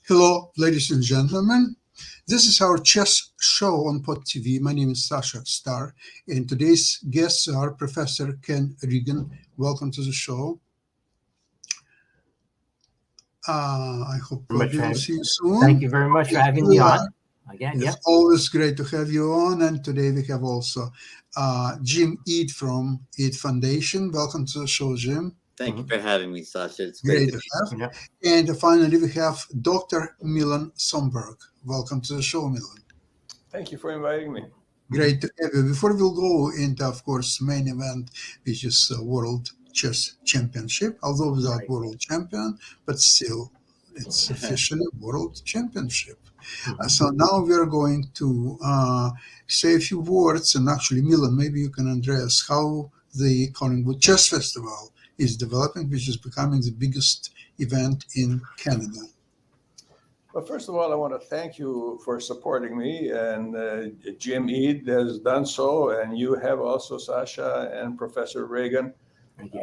Hello, ladies and gentlemen. This is our chess show on Pod TV. My name is Sasha Star, and today's guests are Professor Ken Regan. Welcome to the show. I hope Very much we for will having, see you thank soon. you very much for having me Yeah, on again. it's Yep. always great to have you on. And today we have also Jim Eid from Eid Foundation. Welcome to the show, Jim. Thank you for having me, Sasha. It's great Great to to be have. Yep. And finally, we have Dr. Milan Somberg. Welcome to the show, Milan. Thank you for inviting me. Great to have you. Before we'll go into, of course, main event, which is World Chess Championship, although without Right. world champion, but still, it's officially World Championship. Mhm. So now we're going to say a few words, and actually, Milan, maybe you can address how the Collingwood Chess Festival is developing, which is becoming the biggest event in Canada. Well, first of all, I want to thank you for supporting me, and Jim Eid has done so, and you have also, Sasha and Professor Reagan. Thank you.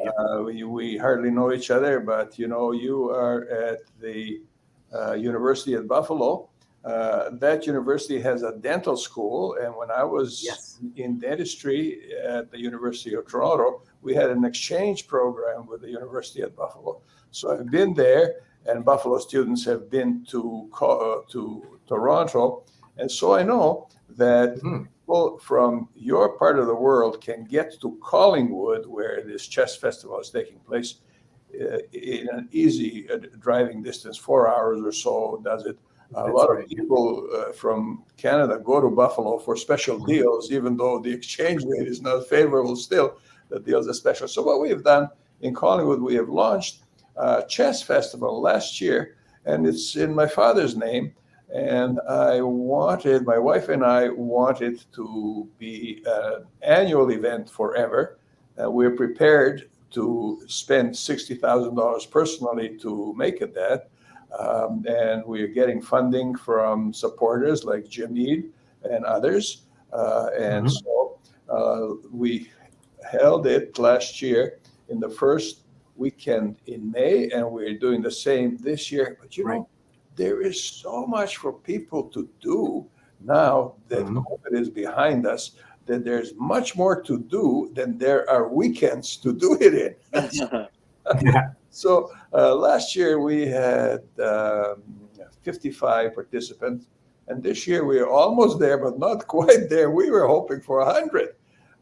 Yep. We hardly know each other, but you are at the University at Buffalo. That university has a dental school, and when I was Yes. in dentistry at the University of Toronto, we had an exchange program with the University at Buffalo. So I've been there, and Buffalo students have been to Toronto, and so I know that Mhm. people from your part of the world can get to Collingwood, where this chess festival is taking place, in an easy driving distance, 4 hours or so does it. A That's lot right. of people from Canada go to Buffalo for special deals, even though the exchange rate is not favorable still, the deals are special. So what we have done in Collingwood, we have launched a chess festival last year, and it's in my father's name. And my wife and I wanted to be an annual event forever. We're prepared to spend $60,000 personally to make it that. And we're getting funding from supporters like Jim Eid and others. And Mhm. so we held it last year in the first weekend in May, and we're doing the same this year. But Right. there is so much for people to do now that Mhm. COVID is behind us, that there's much more to do than there are weekends to do it in. Yeah. So last year we had 55 participants, and this year we're almost there, but not quite there. We were hoping for 100.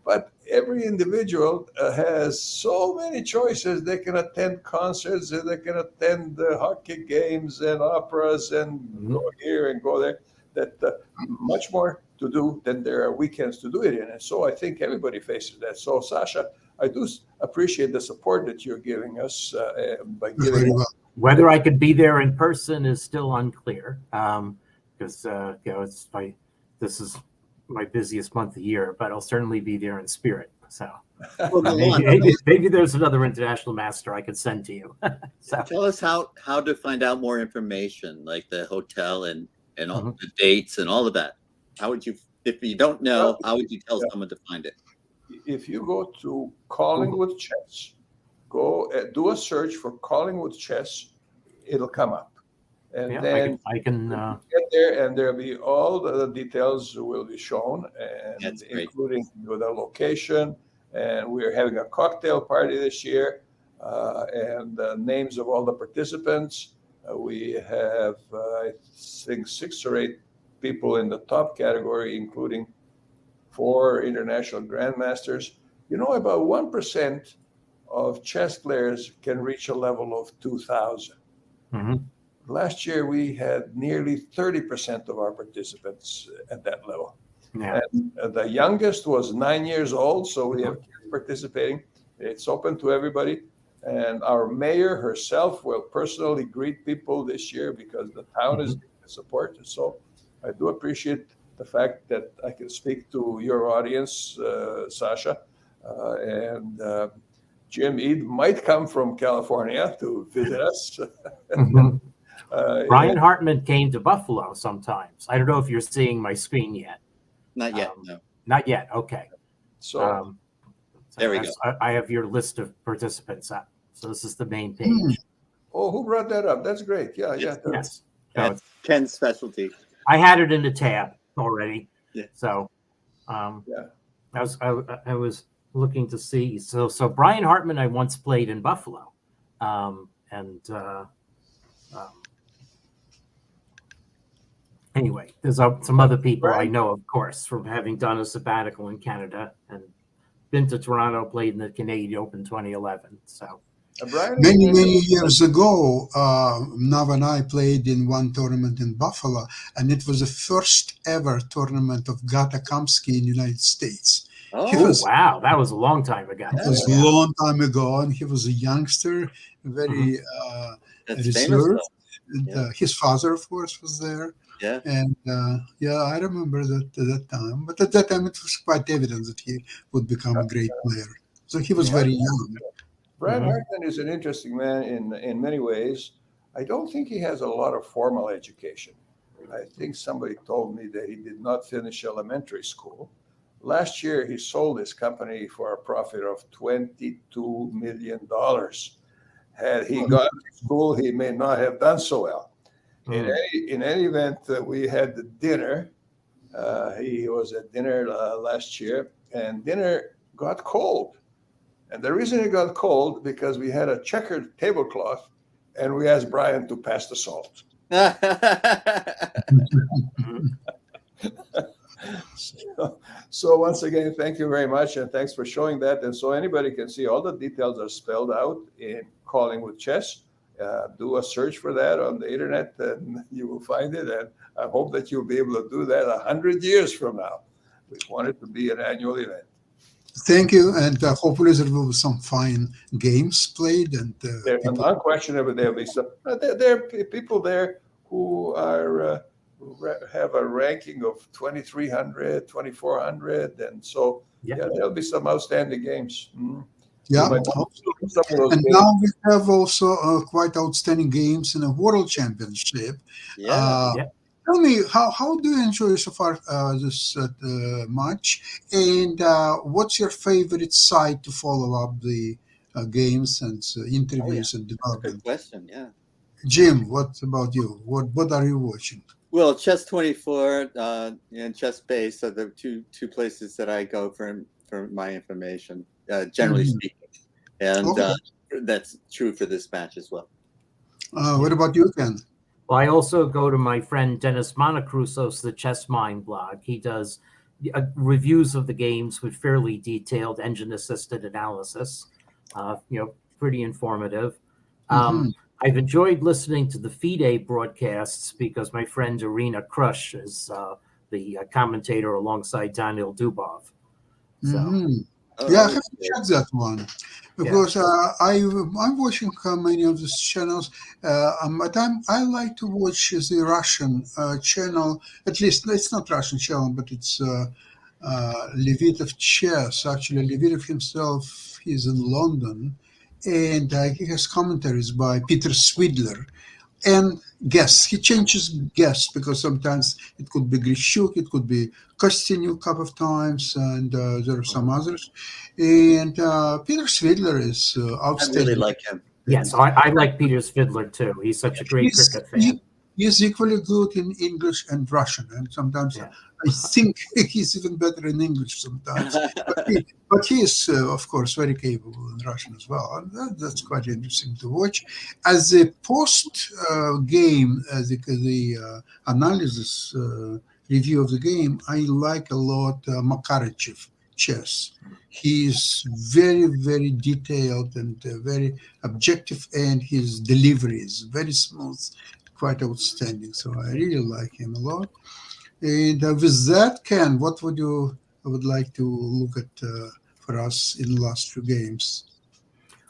But every individual has so many choices. They can attend concerts, and they can attend hockey games and operas and go here and go there. That much more to do than there are weekends to do it in. And so I think everybody faces that. So Sasha, I do appreciate the support that you're giving us by giving Very us. well. Whether I could be there in person is still unclear, because this is my busiest month of the year, but I'll certainly be there in spirit. So Well, go on. maybe there's another international master I could send to you. So Tell us how to find out more information, like the hotel and all Mhm. the dates and all of that. How would you, if you don't know, how would you tell Yeah. someone to find it? If you go to Collingwood Chess, go do a search for Collingwood Chess, it'll come up. And yeah, then I can get there, and there'll be all the details will be shown, and That's great. including the location. And we're having a cocktail party this year, and the names of all the participants. We have, I think, 6 or 8 people in the top category, including 4 international grandmasters. About 1% of chess players can reach a level of 2,000. Mhm. Last year, we had nearly 30% of our participants at that level. Yeah. And the youngest was 9 years old, so we have kids participating. It's open to everybody. And our mayor herself will personally greet people this year because the town is giving support. So I do appreciate the fact that I can speak to your audience, Sasha. And Jim Eid might come from California to visit us. Mhm. Brian And Hartman came to Buffalo sometimes. I don't know if you're seeing my screen yet. Not yet. Um, No. Not yet. Okay. so So There we go. I have your list of participants up. So this is the main page. who brought that up? That's great. Yeah. Yes. That's Ken's specialty. I had it in the tab already. Yeah. So, Yeah. I was looking to see. So Brian Hartman, I once played in Buffalo, anyway, there's some other people I know, of course, from having done a sabbatical in Canada and been to Toronto, played in the Canadian Open 2011. So Brian, Many years ago, Nav and I played in one tournament in Buffalo, and it was the first ever tournament of Gata Kamsky in the United States. Oh, He was- wow, that was a long time ago. It was a long time ago, and he was a youngster, very that's famous. reserved. Though. And, Yeah. his father, of course, was there. Yeah. And I remember that at that time. But at that time, it was quite evident that he would become a great player. So he was very young. Brian Mhm. Hartman is an interesting man in many ways. I don't think he has a lot of formal education. I think somebody told me that he did not finish elementary school. Last year, he sold his company for a profit of $22 million. Had he gone to school, he may not have done so well. In any event, we had the dinner. He was at dinner last year, and dinner got cold. And the reason it got cold because we had a checkered tablecloth, and we asked Brian to pass the salt. So once again, thank you very much, and thanks for showing that. And so anybody can see all the details are spelled out in Calling with Chess. Do a search for that on the internet, and you will find it. And I hope that you'll be able to do that 100 years from now. We want it to be an annual event. Thank you, and hopefully there will be some fine games played. And There, people- unquestionably, there'll be some. There are people there who are have a ranking of 2,300, 2,400, and so Yeah. there'll be some outstanding games. yeah. You might want to look at some of those And games. now we have also quite outstanding games in a World Championship. Yeah. Tell me, how do you enjoy so far this match? And what's your favorite site to follow up the games and interviews and Good development? question. Yeah. Jim, what about you? What are you watching? Well, Chess24 and ChessBase are the two places that I go for my information, generally Mhm. speaking, and Okay. that's true for this match as well. What about you, Ken? Well, I also go to my friend Dennis Montecruso's The Chess Mind blog. He does reviews of the games with fairly detailed engine-assisted analysis. Pretty informative. Mhm. I've enjoyed listening to the FIDE broadcasts because my friend Irina Krush is the commentator alongside Daniel Dubov. So, Mhm. Oh, Yeah, I that have is to good. check that one because I'm watching many of these channels. But I like to watch the Russian channel. At least it's not Russian channel, but it's Levitov Chess. Actually, Levitov himself is in London, and he has commentaries by Peter Swidler and guests. He changes guests because sometimes it could be Grishuk, it could be Kostyanyuk a couple of times, and there are some others. And Peter Swidler is I outstanding. really like him. yes, I like Peter Svidler too. He's such a great He's- cricket fan. He's equally good in English and Russian, and sometimes Yeah. I think he's even better in English sometimes. But he is, of course, very capable in Russian as well, and that's quite interesting to watch. As a post game, the analysis review of the game, I like a lot Makarychev chess. He's very, very detailed and very objective, and his delivery is very smooth, quite outstanding. So I really like him a lot. And with that, Ken, what would you would like to look at for us in the last few games?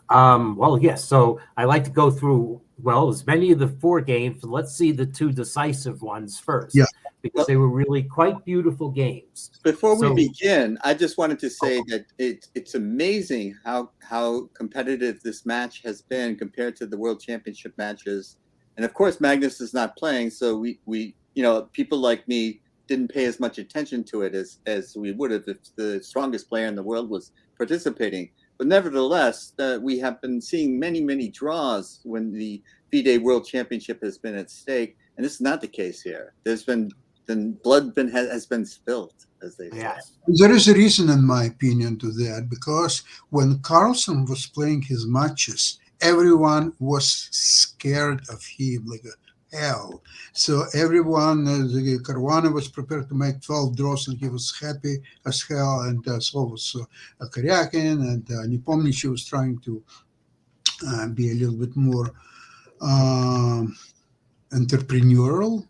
Well, yes. So I like to go through, as many of the 4 games. Let's see the 2 decisive ones first. Yeah. Because they were really quite beautiful games. Before So- we begin, I just wanted to say that it's amazing how competitive this match has been compared to the World Championship matches. And of course, Magnus is not playing, so we people like me didn't pay as much attention to it as we would have if the strongest player in the world was participating. But nevertheless, we have been seeing many draws when the FIDE World Championship has been at stake. and it's not the case here. There's been blood has been spilled, as they say. Yes. There is a reason, in my opinion, to that, because when Carlsen was playing his matches, everyone was scared of him like hell. So everyone, Caruana was prepared to make 12 draws, and he was happy as hell, and so was Karyakin, and Nepomniachtchi was trying to be a little bit more entrepreneurial,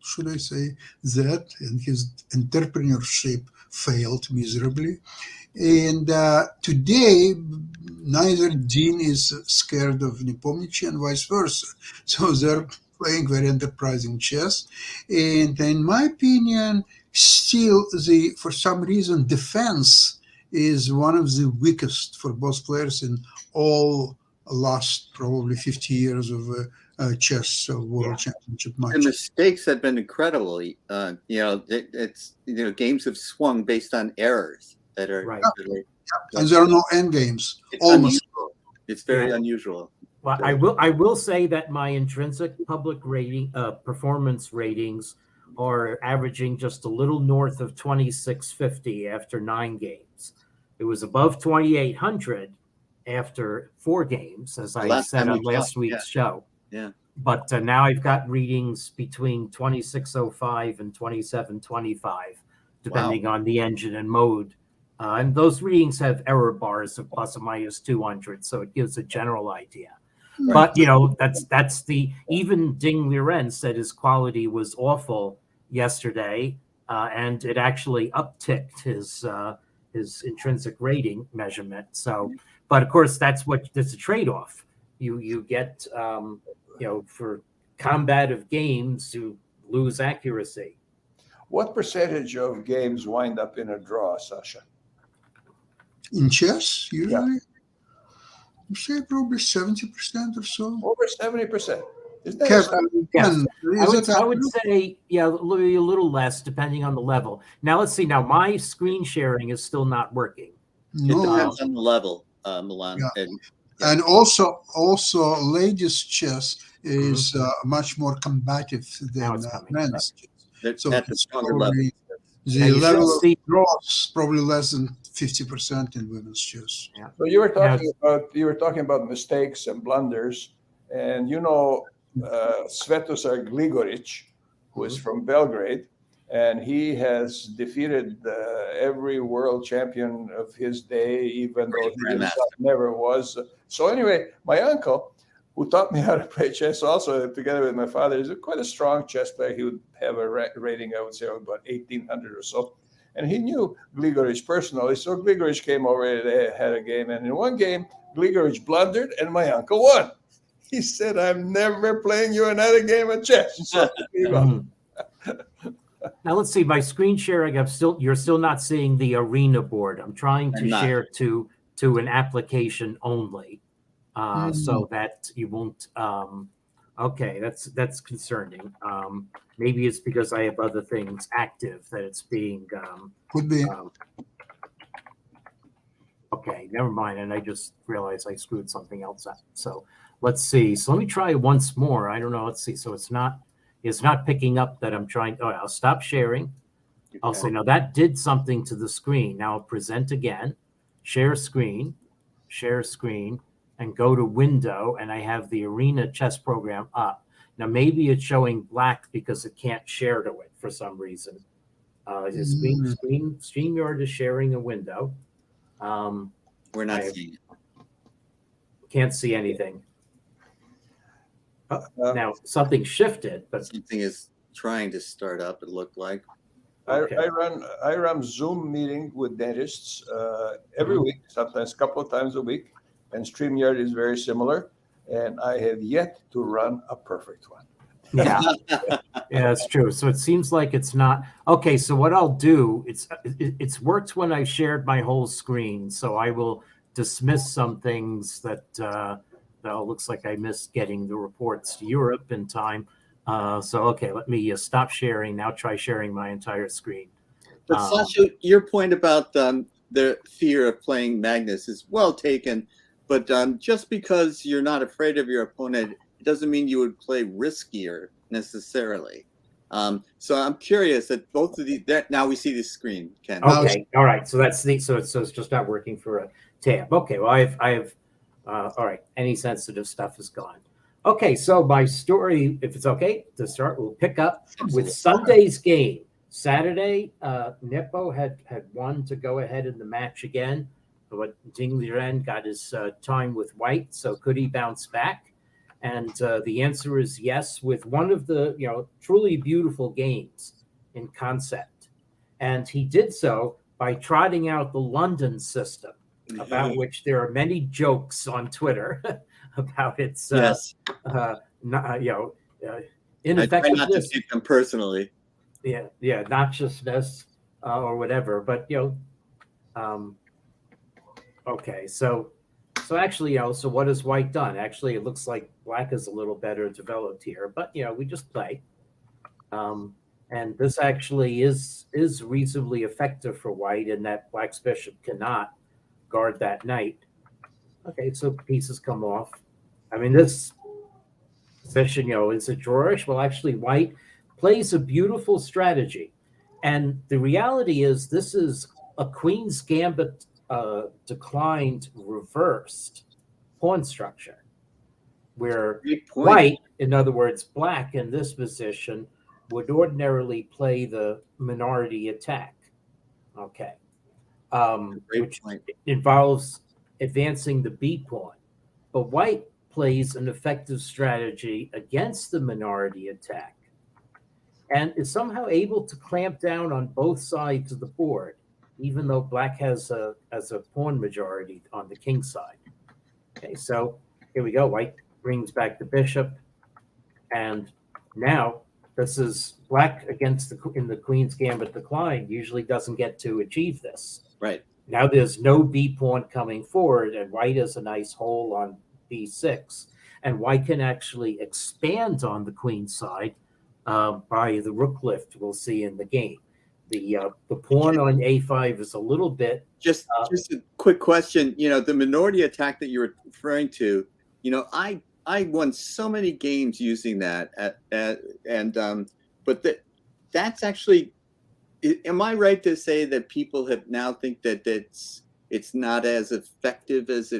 should I say that, and his entrepreneurship failed miserably. And today, neither Dean is scared of Nepomniachtchi and vice versa. So they're playing very enterprising chess. And in my opinion, still, for some reason, defense is one of the weakest for both players in all last probably 50 years of chess world championship The matches. mistakes have been incredibly, it's games have swung based on errors that are Right. And there are no end games. It's Almost. unusual. It's very unusual. Well, I will say that my intrinsic public rating, performance ratings, are averaging just a little north of 2650 after 9 games. It was above 2800 after 4 games, as I Last said time on we last talked, week's show. Yeah. But now I've got readings between 2605 and 2725, depending on the engine and mode. And those readings have error bars of plus or minus 200, so it gives a general idea. But that's even Ding Liren said his quality was awful yesterday, and it actually upticked his intrinsic rating measurement. So, but of course that's a trade-off. You get for combative games you lose accuracy. What percentage of games wind up in a draw, Sasha? In chess, usually, you say probably 70% or so. Over 70%. Isn't that Yes, I would say, a little less depending on the level. Now, let's see. Now, my screen sharing is still not working. It no. depends on the level, Milan. Yeah. And And also, ladies' chess is much more combative Now than it's coming. men's chess. that's So at the it's stronger probably- level. The Now, you level should of see- draws probably less than 50% in women's chess. So you were talking about mistakes and blunders, and Svetozar Gligoric, who is from Belgrade, and he has defeated every world champion of his day, even though he himself never was. So anyway, my uncle, who taught me how to play chess also together with my father, is quite a strong chess player. He would have a rating, I would say, of about 1800 or so. And he knew Gligoric personally. So Gligoric came over and they had a game. And in one game, Gligoric blundered and my uncle won. He said, "I'm never playing you another game of chess." So, Now let's see. My screen sharing, you're still not seeing the arena board. I'm trying to share to an application only, so that you won't. Okay, that's concerning. Maybe it's because I have other things active that it's being. Could be. Okay, never mind. And I just realized I screwed something else up. So let's see. So let me try once more. I don't know. Let's see. So it's not picking up that I'm trying. Oh, I'll stop sharing. I'll say, now that did something to the screen. Now I'll present again, share screen, and go to window. And I have the Arena chess program up. Now maybe it's showing black because it can't share to it for some reason. StreamYard is sharing a window. We're not seeing it. Can't see anything. Now something shifted, but Something is trying to start up, it looked like. Okay. I run Zoom meeting with dentists every week, sometimes a couple of times a week, and StreamYard is very similar. And I have yet to run a perfect one. yeah, that's true. So it seems like it's not okay. So what I'll do, it's worked when I shared my whole screen. So I will dismiss some things that looks like I missed getting the reports to Europe in time. Okay, let me stop sharing. Now try sharing my entire screen. But Sasha, your point about the fear of playing Magnus is well taken. But just because you're not afraid of your opponent, it doesn't mean you would play riskier necessarily. So I'm curious that both of these. Now we see the screen, Ken. Okay, all right. So that's the so it's just not working for a tab. Okay, well I have all right. Any sensitive stuff is gone. Okay, so my story, if it's okay to start, we'll pick up with Sunday's game. Saturday, Nepo had won to go ahead in the match again, but Ding Liren got his time with White. So could he bounce back? And the answer is yes, with one of the truly beautiful games in concept. And he did so by trotting out the London system, about which there are many jokes on Twitter about its yes. ineffectiveness. I try not to take them personally. Yeah, noxiousness or whatever. But okay, so actually, so what has White done? Actually, it looks like Black is a little better developed here, but we just play. And this actually is reasonably effective for White in that Black's bishop cannot guard that knight. Okay, so pieces come off. I mean, this position, is it drawerish? Well, actually, White plays a beautiful strategy. And the reality is this is a Queen's Gambit declined reversed pawn structure, where White, in other words, Black in this position, would ordinarily play the minority attack. Okay. Which involves advancing the B pawn. But White plays an effective strategy against the minority attack and is somehow able to clamp down on both sides of the board, even though Black has a pawn majority on the king side. Okay, so here we go. White brings back the bishop, and now this is Black against in the Queen's Gambit decline usually doesn't get to achieve this. Right. Now there's no B pawn coming forward, and White has a nice hole on B6, and White can actually expand on the Queen side by the rook lift we'll see in the game. The pawn on A5 is a little bit. Just a quick question. The minority attack that you were referring to. I won so many games using that, but that's actually. Am I right to say that people have now think that it's not as effective as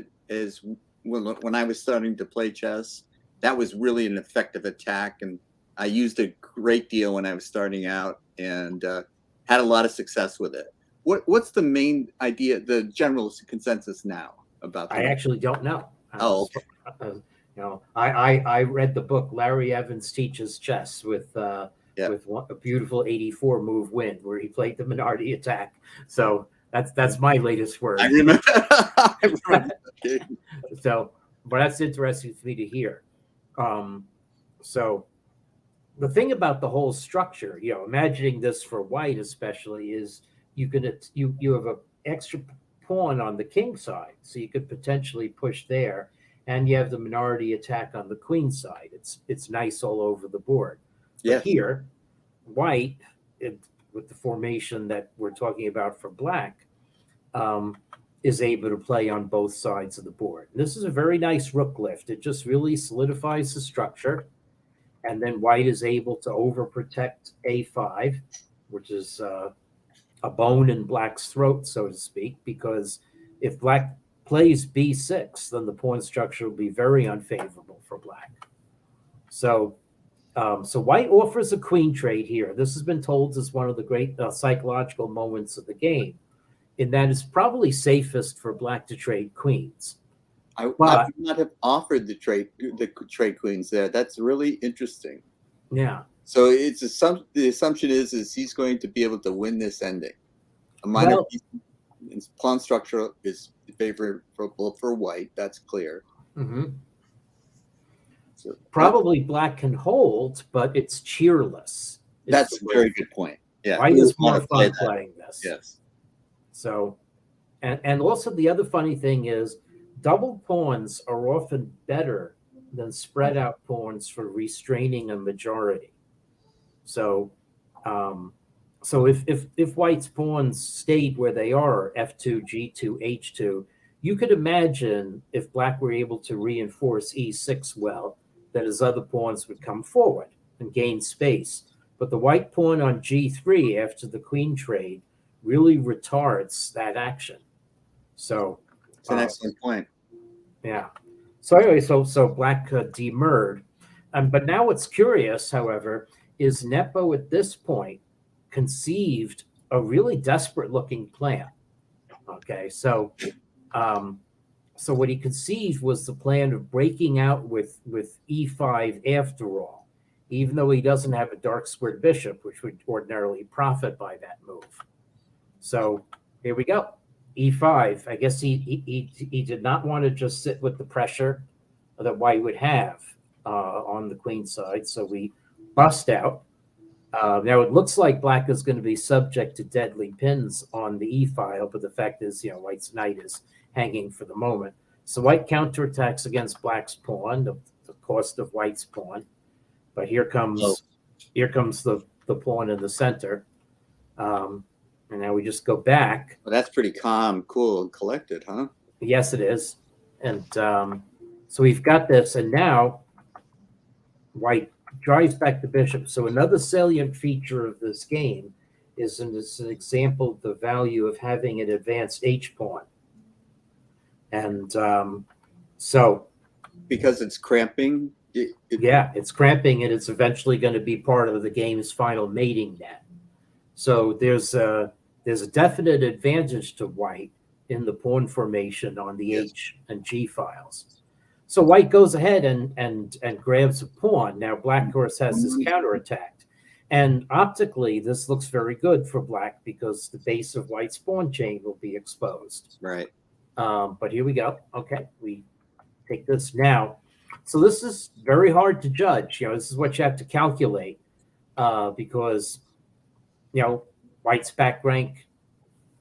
when I was starting to play chess? That was really an effective attack, and I used a great deal when I was starting out, and had a lot of success with it. What's the main idea, the general consensus now about that? I actually don't know. Oh, okay. I read the book Larry Evans Teaches Chess with a beautiful 84 move win where he played the minority attack. So that's my latest word. I remember. So, but that's interesting for me to hear. So the thing about the whole structure, imagining this for White especially, is you have an extra pawn on the king side, so you could potentially push there, and you have the minority attack on the queen side. It's nice all over the board. Yeah. Here, White, with the formation that we're talking about for Black, is able to play on both sides of the board. And this is a very nice rook lift. It just really solidifies the structure. And then White is able to overprotect A5, which is a bone in Black's throat, so to speak, because if Black plays B6, then the pawn structure will be very unfavorable for Black. So White offers a queen trade here. This has been told as one of the great psychological moments of the game, in that it's probably safest for Black to trade queens. I would not have offered the trade queens there. That's really interesting. Yeah. So the assumption is he's going to be able to win this ending. A minor piece pawn structure is favorable for White. That's clear. Mm-hmm. So probably Black can hold, but it's cheerless. That's a very good point. Yeah, White is more fun playing this. Yes. So, and also the other funny thing is, double pawns are often better than spread out pawns for restraining a majority. So, if White's pawns stayed where they are, F2, G2, H2, you could imagine if Black were able to reinforce E6 well, that his other pawns would come forward. and gain space. But the white pawn on g3 after the queen trade really retards that action. So It's an excellent point. yeah. So anyway, so black demurred. But now what's curious, however, is Nepo at this point conceived a really desperate looking plan. Okay, so what he conceived was the plan of breaking out with e5 after all, even though he doesn't have a dark squared bishop, which would ordinarily profit by that move. So here we go. E5. I guess he did not want to just sit with the pressure that white would have on the queen side. So we bust out. Now it looks like black is going to be subject to deadly pins on the e file, but the fact is, white's knight is hanging for the moment. So white counterattacks against black's pawn, the cost of white's pawn. But here comes the pawn in the center. And now we just go back. Well, that's pretty calm, cool, and collected, huh? Yes, it is. And so we've got this, and now white drives back the bishop. So another salient feature of this game is an example of the value of having an advanced H pawn. And so because it's cramping. It's cramping, and it's eventually going to be part of the game's final mating net. So there's a definite advantage to white in the pawn formation on the H and G files. So white goes ahead and grabs a pawn. Now black, of course, has this counterattack. And optically, this looks very good for black because the base of white's pawn chain will be exposed. Right. But here we go. Okay, we take this now. So this is very hard to judge. This is what you have to calculate because, white's back rank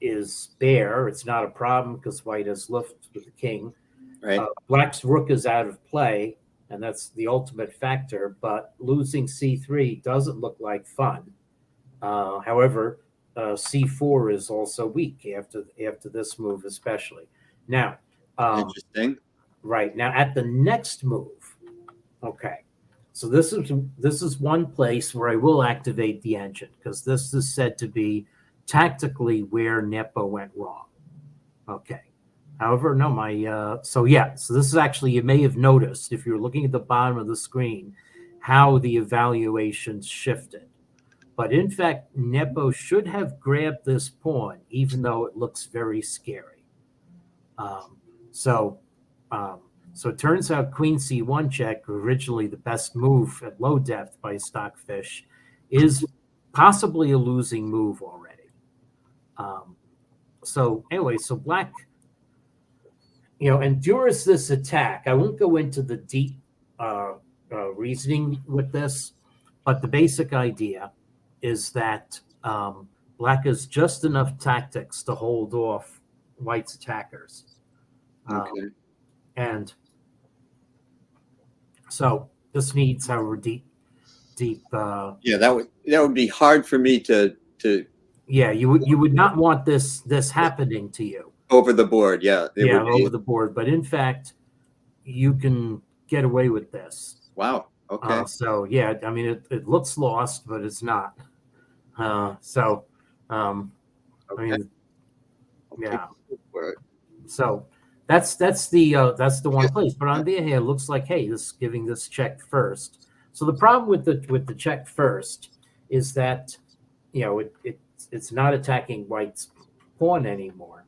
is bare. It's not a problem because white has luft with the king. Right. Black's rook is out of play, and that's the ultimate factor. But losing c3 doesn't look like fun. However, c4 is also weak after this move, especially. Now, interesting. Right now, at the next move, okay. So this is one place where I will activate the engine because this is said to be tactically where Nepo went wrong. Okay. However, no, so this is actually, you may have noticed if you're looking at the bottom of the screen, how the evaluations shifted. But in fact, Nepo should have grabbed this pawn, even though it looks very scary. So it turns out queen c1 check, originally the best move at low depth by Stockfish, is possibly a losing move already. So anyway, so black, endures this attack. I won't go into the deep reasoning with this, but the basic idea is that black has just enough tactics to hold off white's attackers. Okay. And so this needs, however, deep. That would be hard for me to. Yeah, you would not want this happening to you over the board. Yeah. Over the board. But in fact, you can get away with this. Wow. Okay. So yeah, I mean, it looks lost, but it's not. I mean, yeah. So. That's the one place. But on the other hand, it looks like, hey, this is giving this check first. So the problem with the check first is that it's not attacking white's pawn anymore.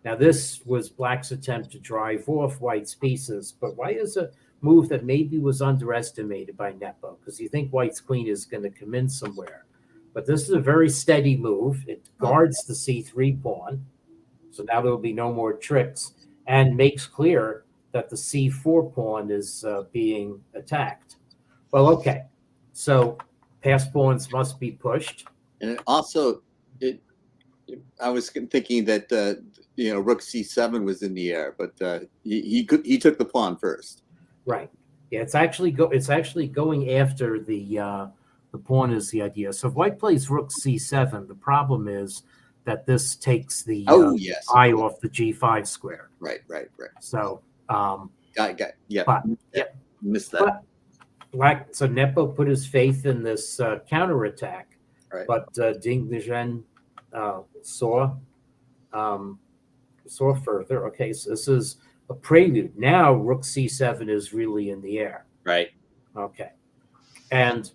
Now this was black's attempt to drive off white's pieces, but white is a move that maybe was underestimated by Nepo because you think white's queen is going to come in somewhere. But this is a very steady move. It guards the c3 pawn, so now there will be no more tricks. And makes clear that the c4 pawn is being attacked. Well, okay. So passed pawns must be pushed. And also, I was thinking that rook c7 was in the air, but he took the pawn first. Right. Yeah, it's actually going after the pawn is the idea. So if white plays rook c7, the problem is that this takes the eye off the g5 square. Right. So yeah. But, Missed that. So Nepo put his faith in this counterattack, Right. but Ding Liren saw further. Okay, so this is a prelude. Now Rook C7 is really in the air. Right. Okay, and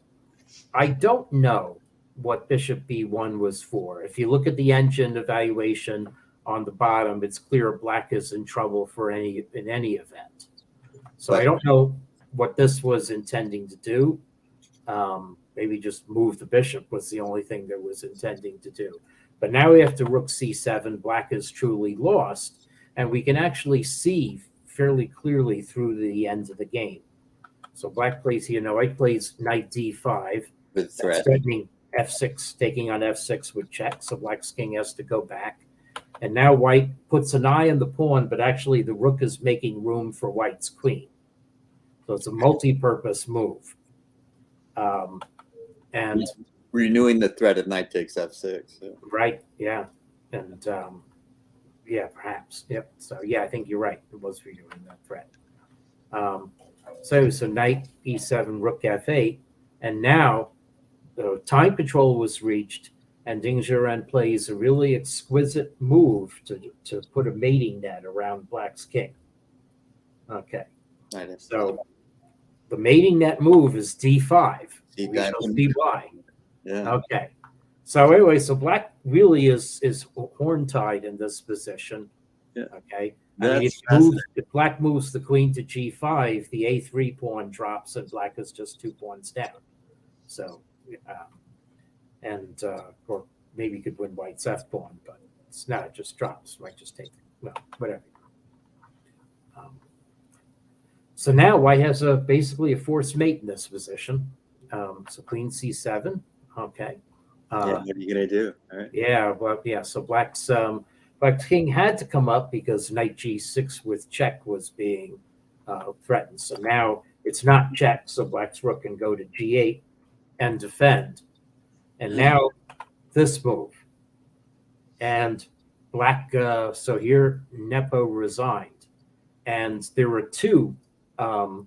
I don't know what Bishop B1 was for. If you look at the engine evaluation on the bottom, it's clear Black is in trouble in any event. So I don't know what this was intending to do. Maybe just move the bishop was the only thing that was intending to do. But now we have to Rook C7. Black is truly lost, and we can actually see fairly clearly through the end of the game. So Black plays here. Now White plays Knight D5. With threat. Threatening F6, taking on F6 with check. So Black's king has to go back. And now White puts an eye on the pawn, but actually the Rook is making room for White's queen. So it's a multi-purpose move. And renewing the threat of knight takes F6. Yeah. right, yeah. And yeah, perhaps. Yep. So yeah, I think you're right. It was renewing that threat. So knight E7, Rook F8. And now the time control was reached, and Ding Liren plays a really exquisite move to put a mating net around Black's king. Okay. So the mating net move is D5. We shall see why. Yeah. Okay. So anyway, so Black really is horn-tied in this position. Yeah. Okay. I mean, if Black moves the queen to G5, the A3 pawn drops, and Black is just 2 pawns down. So, or maybe could win White's F pawn, but it's not. It just drops. Might just take. Well, whatever. So now White has basically a forced mate in this position. So Queen C7. Okay. What are you gonna do? All right. Yeah. Well, yeah. So Black's king had to come up because Knight G6 with check was being threatened. So now it's not check. So Black's rook can go to G8 and defend. And now this move. And Black. So here Nepo resigned, and there were two. D5.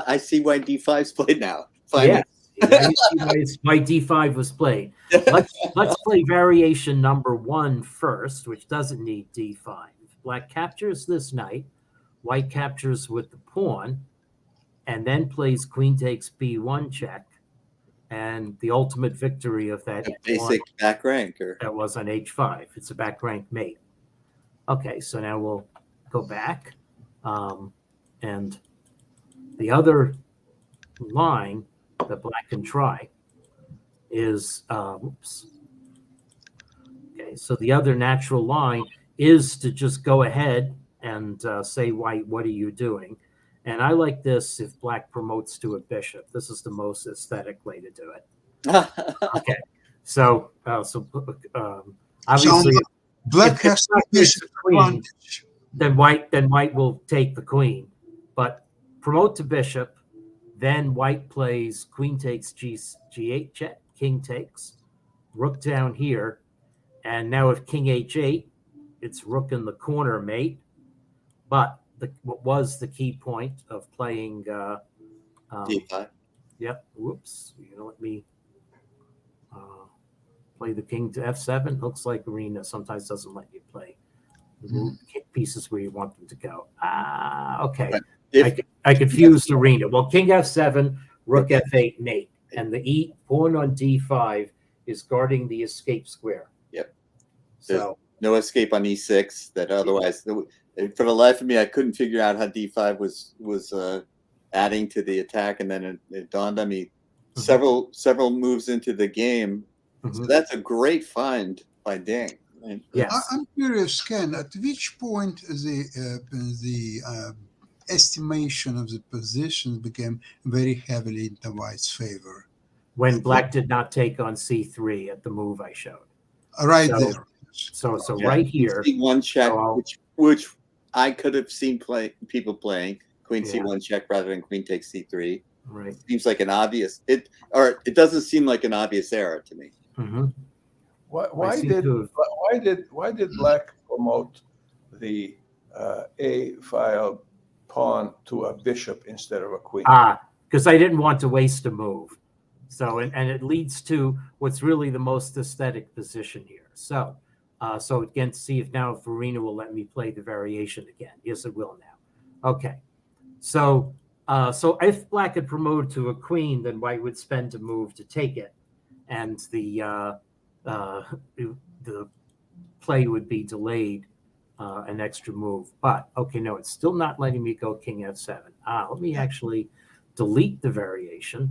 I see why D5's played now. Finally. Yeah, why D5 was played. Let's play variation number 1 first, which doesn't need D5. Black captures this knight, White captures with the pawn, and then plays queen takes B1 check, and the ultimate victory of that basic back rank, or that was on H5. It's a back rank mate. Okay, so now we'll go back, and the other line that Black can try is okay, so the other natural line is to just go ahead and say, White, what are you doing? And I like this if Black promotes to a bishop. This is the most aesthetic way to do it. Okay, so obviously, so Black has to bishop queen, then White will take the queen, but promote to bishop. Then White plays queen takes G8 check, king takes, rook down here, and now if king H8, it's rook in the corner mate. But what was the key point of playing D5? Yep. Whoops. You know, let me play the king to F7. Looks like Arena sometimes doesn't let you play the pieces where you want them to go. Okay. I confused Arena. Well, king F7, rook F8, mate. And the pawn on D5 is guarding the escape square. Yep. So no escape on E6 that otherwise, for the life of me, I couldn't figure out how D5 was adding to the attack. And then it dawned on me several moves into the game. So that's a great find by Ding. Yes. I'm curious, Ken, at which point the estimation of the positions became very heavily in the White's favor? When Black did not take on C3 at the move I showed. Right so, there. So right here. C1 check, which I could have seen people playing queen C1 check rather than queen takes C3. Right. Seems like an obvious it doesn't seem like an obvious error to me. Why did Black promote the A file pawn to a bishop instead of a queen. Because I didn't want to waste a move. So, and it leads to what's really the most aesthetic position here. So, so again, see if now Farina will let me play the variation again. Yes, it will now. Okay. So, so if Black had promoted to a queen, then White would spend a move to take it, and the play would be delayed an extra move. But okay, no, it's still not letting me go King F7. Let me actually delete the variation.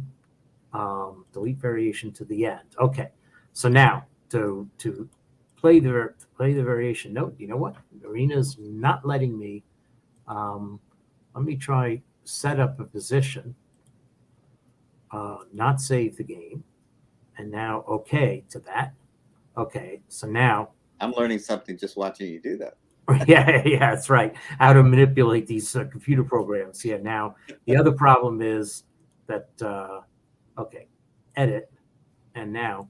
Delete variation to the end. Okay, so now to play the variation. No, you know what? Arena's not letting me. Let me try set up a position. Not save the game, and now okay to that. Okay, so now I'm learning something just watching you do that. yeah, that's right. How to manipulate these computer programs. Yeah. Now the other problem is that okay, edit, and now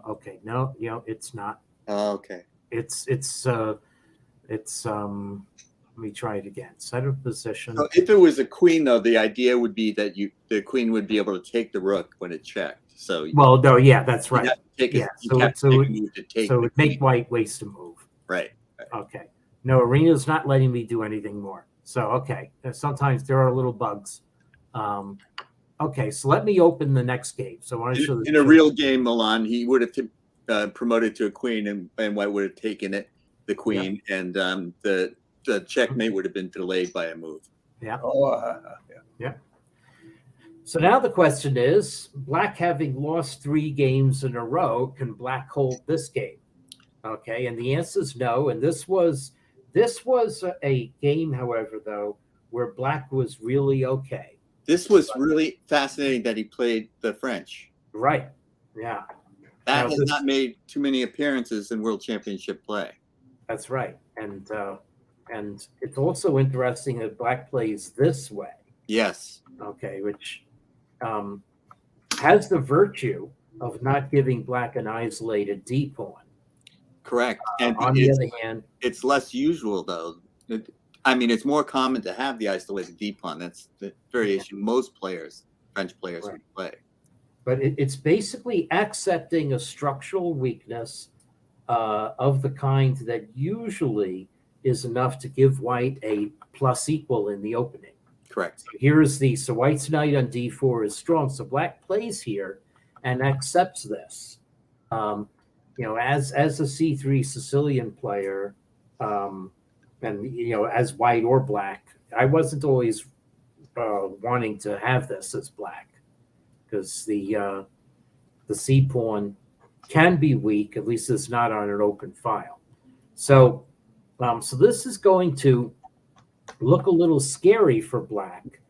okay, no, it's not. Oh, okay. It's let me try it again. Set a position. So if it was a queen, though, the idea would be that the queen would be able to take the rook when it checked. So Well, no, yeah, that's right. yeah. So it would make White waste a move. Right. Okay. No, Arena's not letting me do anything more. So okay, sometimes there are little bugs. Okay, so let me open the next game. So I want to show In a real game, Milan, he would have promoted to a queen, and White would have taken it, the queen, and the checkmate would have been delayed by a move. Yeah. Oh, Yeah. So now the question is, Black having lost 3 games in a row, can Black hold this game? Okay, and the answer is no. And this was a game, however, though, where Black was really okay. This was really fascinating that he played the French. Right. Yeah. That Now, has not made too many appearances in World Championship play. That's right. And it's also interesting that Black plays this way. Yes. Okay, which has the virtue of not giving Black an isolated D pawn. Correct. And On the other hand, it's less usual, though. I mean, it's more common to have the isolated D pawn. That's the variation most players, French players, Right. would play. but it's basically accepting a structural weakness of the kind that usually is enough to give White a plus equal in the opening. Correct. So White's knight on D4 is strong. So Black plays here and accepts this. As a C3 Sicilian player, and as White or Black, I wasn't always wanting to have this as Black, because the C pawn can be weak. At least it's not on an open file. So this is going to look a little scary for Black.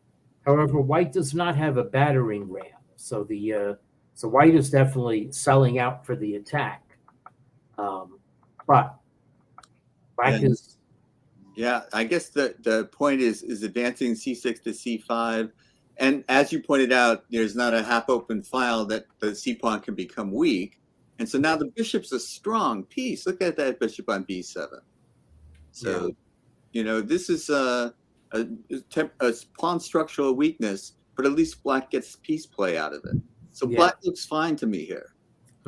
However, White does not have a battering ram, so so White is definitely selling out for the attack. But Black is. Yeah, I guess the point is advancing C6 to C5. And as you pointed out, there's not a half open file that the C pawn can become weak. And so now the bishop's a strong piece. Look at that bishop on B7. So, this is a pawn structural weakness, but at least Black gets piece play out of it. So Black looks fine to me here.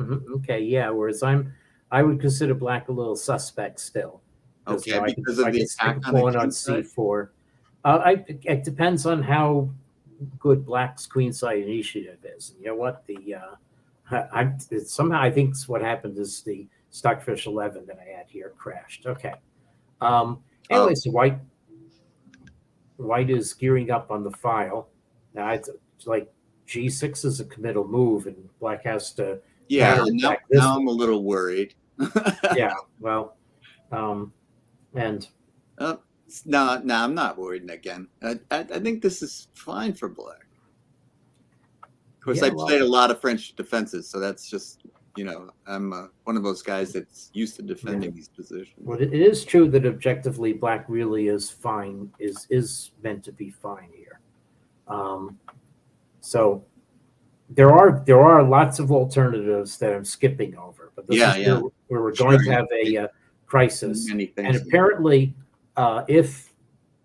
Okay, yeah. Whereas I would consider Black a little suspect still. Okay, because of the attack on C4. It depends on how good Black's queenside initiative is. And you know what? Somehow I think what happened is the Stockfish 11 that I had here crashed. Okay. Anyway, so White is gearing up on the file. Now it's like G6 is a committal move, and Black has to. Yeah, now I'm a little worried. Yeah, well, and. No, I'm not worried again. I think this is fine for Black. Of course, I played a lot of French defenses, so that's just, I'm one of those guys that's used to defending these positions. Well, it is true that objectively Black really is fine, is meant to be fine here. So there are lots of alternatives that I'm skipping over, but this is where we're going to have a crisis. Many things. And apparently, if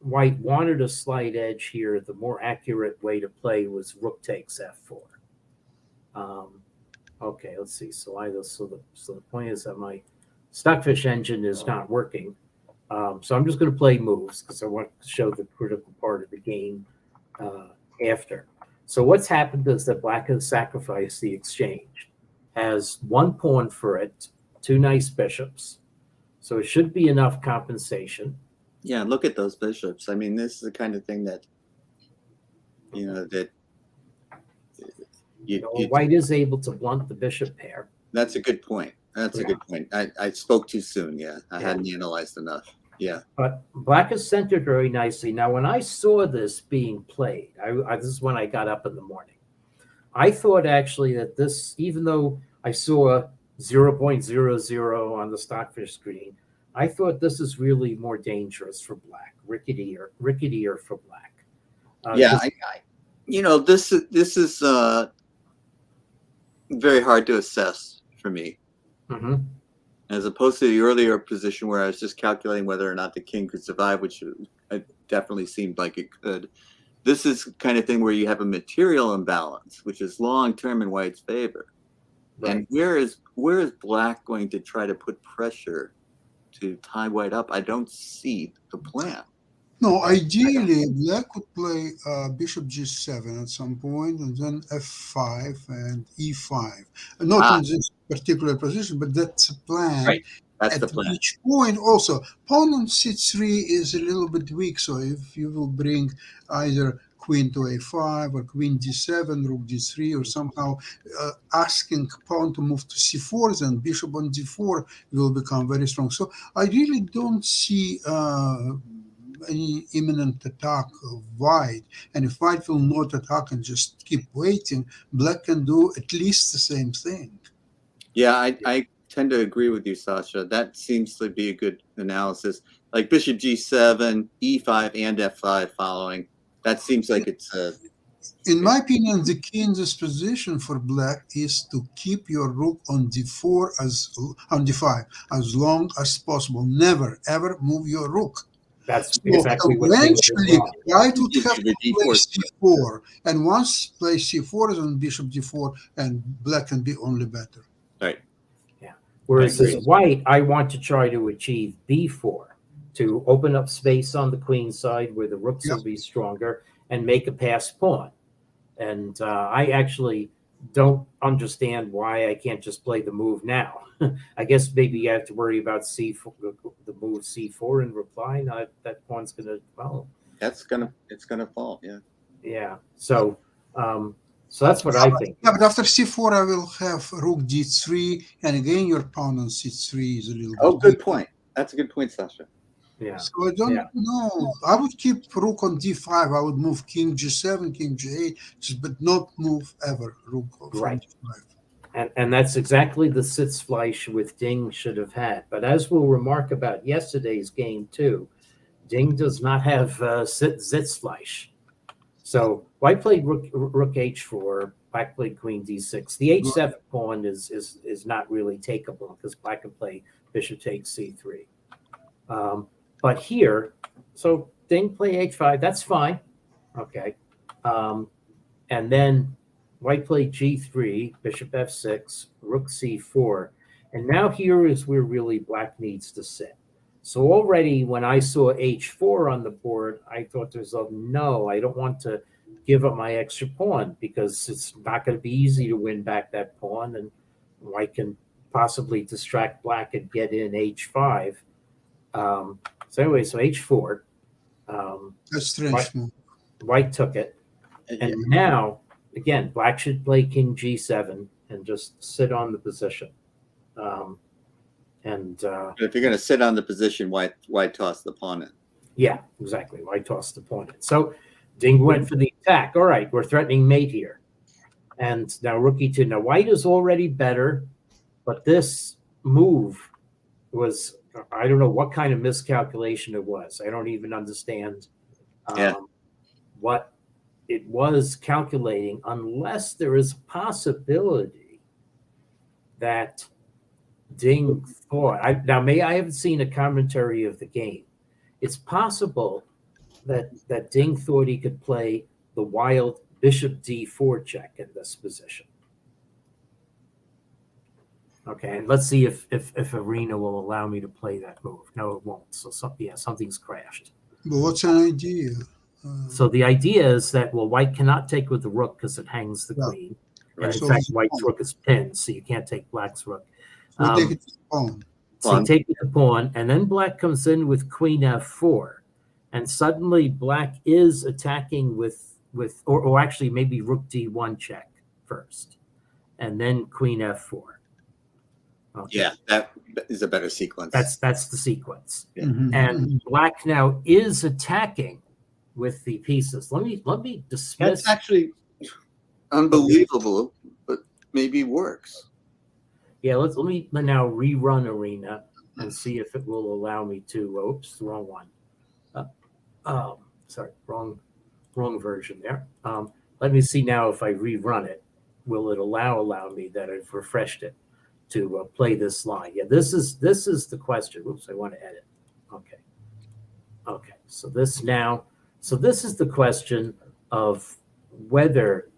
white wanted a slight edge here, the more accurate way to play was rook takes f4. Okay, let's see. So the point is that my Stockfish engine is not working. So I'm just going to play moves because I want to show the critical part of the game after. So what's happened is that black has sacrificed the exchange, has one pawn for it, two nice bishops. So it should be enough compensation. Yeah, look at those bishops. I mean, this is the kind of thing that, White is able to blunt the bishop pair. That's a good point. That's a good point. I spoke too soon. Yeah, I hadn't analyzed enough. Yeah. But black is centered very nicely. Now, when I saw this being played, this is when I got up in the morning. I thought actually that this, even though I saw 0.00 on the Stockfish screen, I thought this is really more dangerous for black, ricketier for black. This is very hard to assess for me. Mm-hmm. As opposed to the earlier position where I was just calculating whether or not the king could survive, which it definitely seemed like it could. This is the kind of thing where you have a material imbalance, which is long-term in white's favor. Right. And where is black going to try to put pressure to tie white up? I don't see the plan. No, ideally, black would play bishop g7 at some point, and then f5 and e5. Not in this particular position, but that's a plan. Right. That's at the plan. Each point, also, pawn on c3 is a little bit weak, so if you will bring either queen to a5 or queen d7, rook d3, or somehow asking pawn to move to c4, then bishop on d4 will become very strong. So I really don't see any imminent attack of white, and if white will not attack and just keep waiting, black can do at least the same thing. Yeah, I tend to agree with you, Sasha. That seems to be a good analysis. Like bishop g7, e5, and f5 following. That seems like it's a... In my opinion, the key in this position for black is to keep your rook on d4 on d5 as long as possible. Never ever move your rook. That's exactly what eventually white would have to play c4, and once play c4 then bishop d4, and black can be only better. Right. Yeah. Whereas as white, I want to try to achieve b4 to open up space on the queen side where the rooks will be stronger and make a pass pawn. And I actually don't understand why I can't just play the move now. I guess maybe you have to worry about c4, the move c4 in reply. Now that pawn's going to follow. It's gonna fall. Yeah. Yeah. So that's what I think. Yeah, but after c4, I will have rook d3, and again your pawn on c3 is a little. Oh, good point. That's a good point, Sasha. Yeah. So I don't know. I would keep rook on d5. I would move king g7, king g8, but not move ever rook on d5. And that's exactly the Sitzfleisch with Ding should have had. But as we'll remark about yesterday's game too, Ding does not have Sitzfleisch. So white played rook h4, black played queen d6. The h7 pawn is not really takeable because black can play bishop takes c3. But here, so Ding play h5, that's fine. Okay. And then white played g3, bishop f6, rook c4. And now here is where really black needs to sit. So already when I saw h4 on the board, I thought no, I don't want to give up my extra pawn because it's not going to be easy to win back that pawn. And white can possibly distract black and get in h5. So anyway, so h4. That's strange move. White took it. And now, again, black should play king g7 and just sit on the position. But if you're going to sit on the position, why toss the pawn in? Yeah, exactly. Why toss the pawn in? So Ding went for the attack. All right, we're threatening mate here. And now rook e2. Now white is already better, but this move was, I don't know what kind of miscalculation it was. I don't even understand what it was calculating, unless there is a possibility that Ding thought. I haven't seen a commentary of the game. It's possible that Ding thought he could play the wild bishop d4 check in this position. Okay, and let's see if Arena will allow me to play that move. No, it won't. So something's crashed. But what's an idea? So the idea is that, well, white cannot take with the rook because it hangs the Yeah. queen. Right. And in So fact, it's white's pawn. rook is pinned, so you can't take black's rook. We Um, take it to pawn. So you take the pawn, and then black comes in with queen f4, and suddenly black is attacking with or actually maybe rook d1 check first, and then queen f4. Okay. Yeah, that is a better sequence. That's the sequence. Yeah. Mhm. And black now is attacking with the pieces. Let me dismiss. That's actually unbelievable, but maybe works. Yeah, let me now rerun Arena and see if it will allow me to. Oops, the wrong one. Sorry, wrong version there. Let me see now if I rerun it. Will it allow me that I've refreshed it to play this line? Yeah, this is the question. Oops, I want to edit. Okay. So this is the question of whether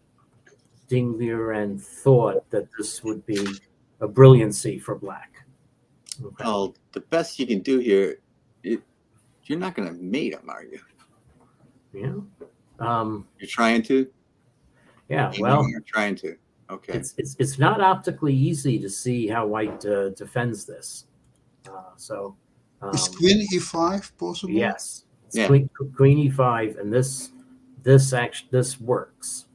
Ding Liren thought that this would be a brilliancy for black. Okay. Well, the best you can do here, you're not going to mate him, are you? Yeah. You're trying to? Yeah. Maybe Well, you're trying to. Okay. it's not optically easy to see how white defends this. Is queen e5 possible? Yes. It's Yeah. queen e5, and this works.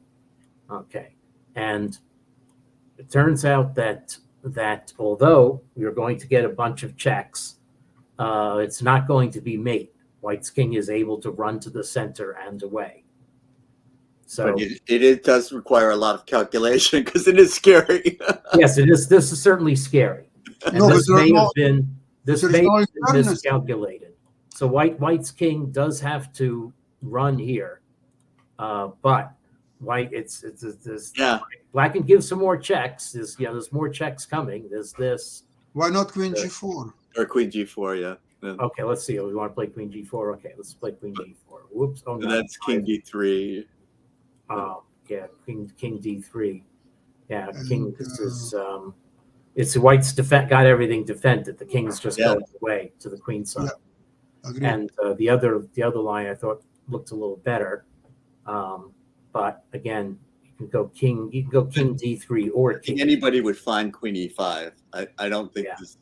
Okay. And it turns out that although you're going to get a bunch of checks, it's not going to be mate. White's king is able to run to the center and away. So But it does require a lot of calculation because it is scary. yes, it is. This is certainly scary. And No, this but may there's have been there's may no have been fairness. miscalculated. So white's king does have to run here, but white it's Yeah. black can give some more checks. There's more checks coming. There's this. Why not queen g4? Or queen g4, yeah. Okay, let's see. We want to play queen g4. Okay, let's play queen g4. Whoops. Oh And no. that's king d3. Yeah, king d3. Yeah, And, king. This is it's white's got everything defended. The king's just Yeah. going away to the queen side. Agree. And the other line I thought looked a little better, but again, you can go king d3 or I think king. anybody would find queen e5. I don't think Yeah. this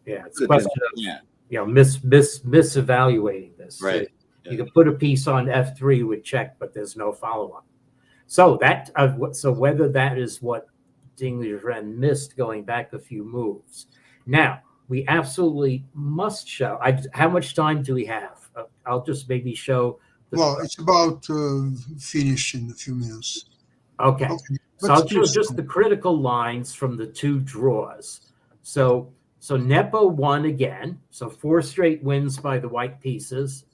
Yeah, it's a could have question been of planned. misevaluating this. Right. You can put a piece on f3 with check, but there's no follow up. So whether that is what Ding Liren missed going back a few moves. Now we absolutely must show. How much time do we have? I'll just maybe show. Well, it's about finish in a few minutes. Okay. So Let's I'll do show just some. the critical lines from the two draws. So Nepo won again. So 4 straight wins by the white pieces.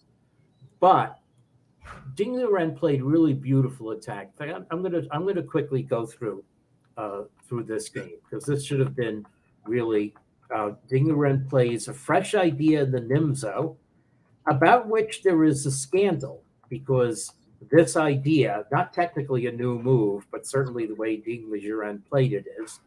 But Ding Liren played really beautiful attack. I'm gonna quickly go through this game because this should have been really. Ding Liren plays a fresh idea in the Nimzo, about which there is a scandal because this idea, not technically a new move, but certainly the way Ding Liren played it is,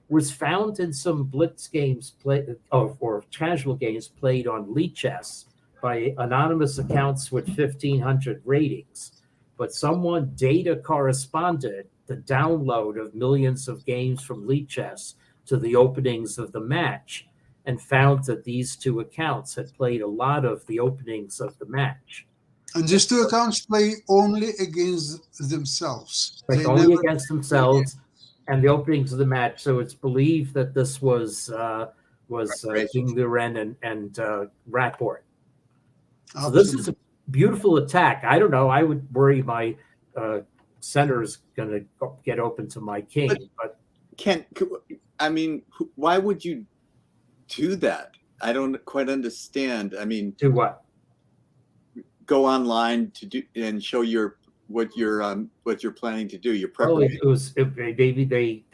was found in some blitz games played or casual games played on Lichess by anonymous accounts with 1,500 ratings. But someone data corresponded the download of millions of games from Lichess to the openings of the match and found that these two accounts had played a lot of the openings of the match. And these two accounts play only against themselves. Like They only never against themselves and the openings of the match. So it's believed that this was Ding Liren and Rapport. So this is a beautiful attack. I don't know. I would worry my center's going to get open to my king. But why would you do that? I don't quite understand. I mean, do what? Go online to do and show what you're planning to do. Your Oh, preparation. maybe they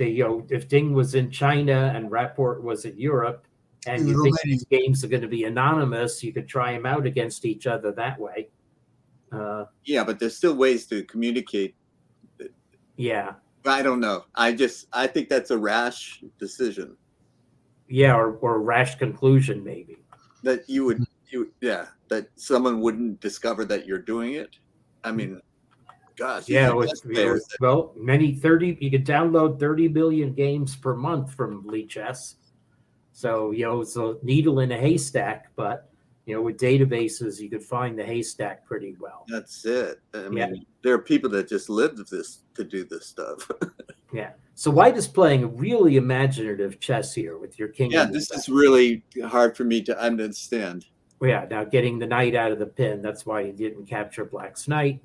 if Ding was in China and Rapport was in Europe, And In you think Romania. these games are going to be anonymous, you could try them out against each other that way. Yeah, but there's still ways to communicate. Yeah. I don't know. I think that's a rash decision Yeah, or rash conclusion, maybe. that that someone wouldn't discover that you're doing it. I mean, gosh, these Yeah, are chess players. well, you could download 30 million games per month from Lichess. So, it's a needle in a haystack, but, with databases, you could find the haystack pretty well. That's it. I mean, Yeah. there are people that just live to do this stuff. Yeah. So White is playing really imaginative chess here with your king. Yeah, on the this back. is really hard for me to understand. Yeah, now getting the knight out of the pin. That's why he didn't capture Black's knight.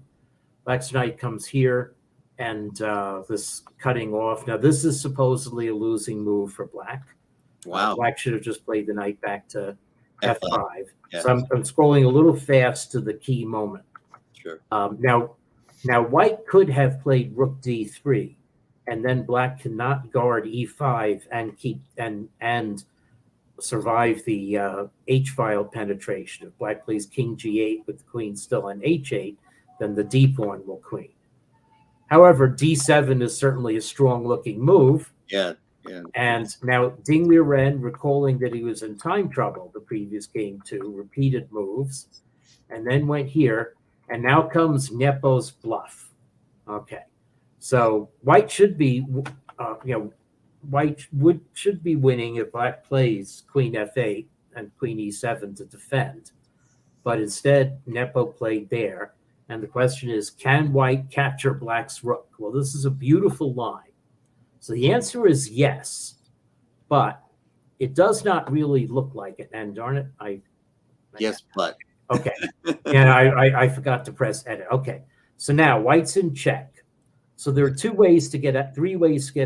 Black's knight comes here, and this cutting off. Now, this is supposedly a losing move for Black. Wow. Black should have just played the knight back to F5. Yeah. So I'm scrolling a little fast to the key moment. Sure. Now White could have played Rook D3, and then Black cannot guard E5 and keep and survive the H-file penetration. If Black plays King G8 with the queen still on H8, then the D pawn will queen. However, D7 is certainly a strong-looking move. Yeah. Yeah. And now Ding Liren, recalling that he was in time trouble the previous game too, repeated moves, and then went here, and now comes Nepo's bluff. Okay, so White should be, should be winning if Black plays Queen F8 and Queen E7 to defend, but instead Nepo played there, and the question is, can White capture Black's rook? Well, this is a beautiful line. So the answer is yes, but it does not really look like it. And darn it, Yes, but. Okay. And I forgot to press edit. Okay. So now White's in check. So there are three ways to get